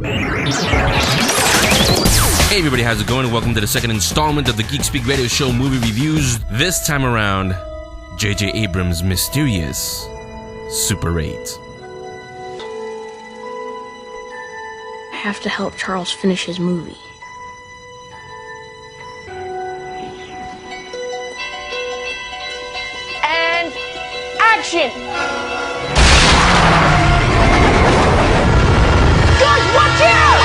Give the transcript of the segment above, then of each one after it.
Hey everybody, how's it going? And welcome to the second installment of the Geek Speak Radio Show movie reviews. This time around, J.J. Abrams' mysterious Super 8. I have to help Charles finish his movie. And action! Guys, watch out!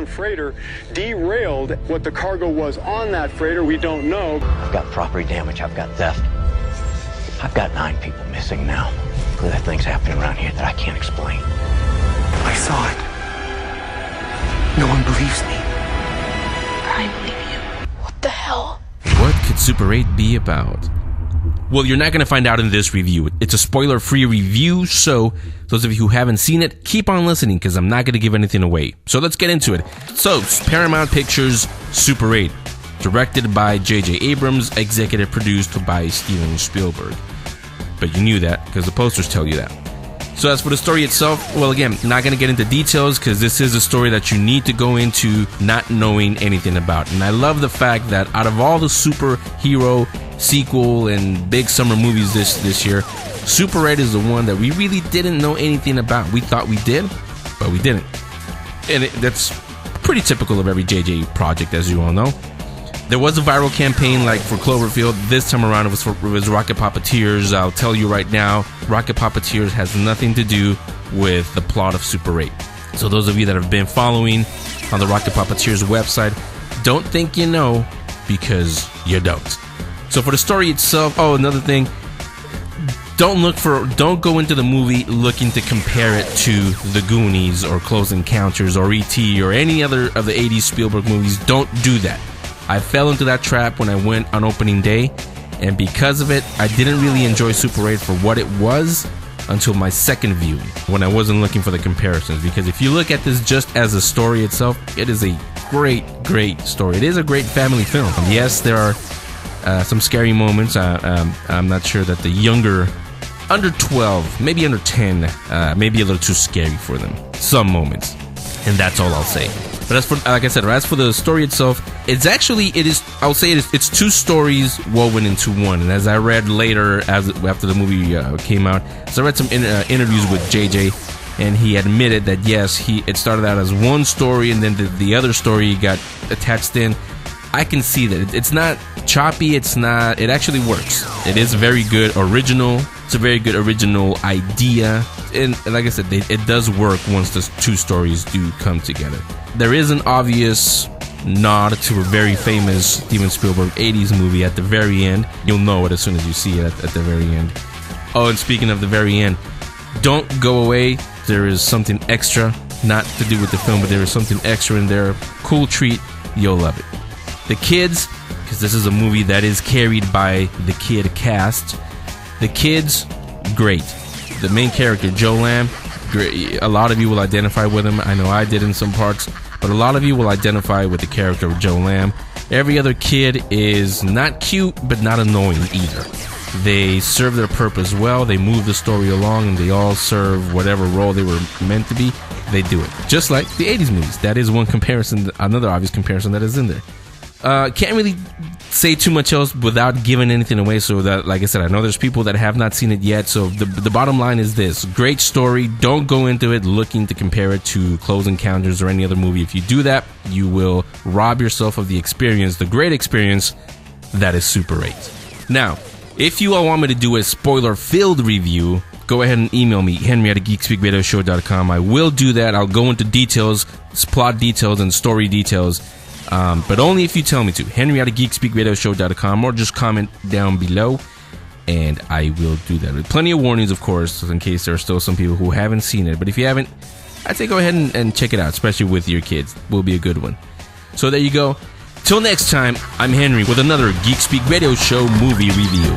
Freighter derailed. What the cargo was on that freighter, we don't know. I've got property damage, I've got theft. I've got 9 people missing now. There are things happening around here that I can't explain. I saw it. No one believes me. I believe you. What the hell? What could Super 8 be about? Well, you're not going to find out in this review. It's a spoiler-free review, so those of you who haven't seen it, keep on listening because I'm not going to give anything away. So let's get into it. So, Paramount Pictures' Super 8, directed by J.J. Abrams, executive produced by Steven Spielberg. But you knew that because the posters tell you that. So as for the story itself, well, again, not going to get into details because this is a story that you need to go into not knowing anything about. And I love the fact that out of all the superhero sequel and big summer movies this year, Super 8 is the one that we really didn't know anything about. We thought we did, but we didn't. And that's pretty typical of every JJ project, as you all know. There was a viral campaign like for Cloverfield. This time around it was Rocket Puppeteers. I'll tell you right now, Rocket Puppeteers has nothing to do with the plot of Super 8. So those of you that have been following on the Rocket Puppeteers website, don't think you know because you don't. So for the story itself, another thing, don't go into the movie looking to compare it to The Goonies or Close Encounters or E.T. or any other of the 80s Spielberg movies. Don't do that. I fell into that trap when I went on opening day, and because of it, I didn't really enjoy Super 8 for what it was until my second viewing, when I wasn't looking for the comparisons. Because if you look at this just as a story itself, it is a great, great story. It is a great family film. Yes, there are some scary moments. I'm not sure that the younger, under 12, maybe under 10, may be a little too scary for them. Some moments. And that's all I'll say. But as for, like I said, as for the story itself, it's 2 stories woven into one. And as I read later, after the movie came out, so I read some interviews with JJ, and he admitted that yes, it started out as one story, and then the other story got attached in. I can see that it's not choppy. It actually works. It is very good original. It's a very good original idea, and like I said, it does work once the 2 stories do come together. There is an obvious nod to a very famous Steven Spielberg 80s movie at the very end. You'll know it as soon as you see it at the very end. Oh, and speaking of the very end, don't go away. There is something extra, not to do with the film, but there is something extra in there. Cool treat. You'll love it. The kids, because this is a movie that is carried by the kid cast. The kids, great. The main character, Joe Lamb, great. A lot of you will identify with him. I know I did in some parts, but a lot of you will identify with the character of Joe Lamb. Every other kid is not cute, but not annoying either. They serve their purpose well. They move the story along, and they all serve whatever role they were meant to be. They do it. Just like the 80s movies. That is one comparison, another obvious comparison that is in there. Can't really say too much else without giving anything away, so that, like I said, I know there's people that have not seen it yet, so the bottom line is this: great story. Don't go into it looking to compare it to Close Encounters or any other movie. If you do that, you will rob yourself of the experience, the great experience that is Super 8. Now, if you all want me to do a spoiler-filled review, go ahead and email me, henry@geekspeakradioshow.com. I will do that. I'll go into details, plot details, and story details, but only if you tell me to. henry@geekspeakradioshow.com, or just comment down below, and I will do that. With plenty of warnings, of course, in case there are still some people who haven't seen it. But if you haven't, I'd say go ahead and check it out, especially with your kids. It will be a good one. So there you go. Till next time, I'm Henry with another Geek Speak Radio Show movie review.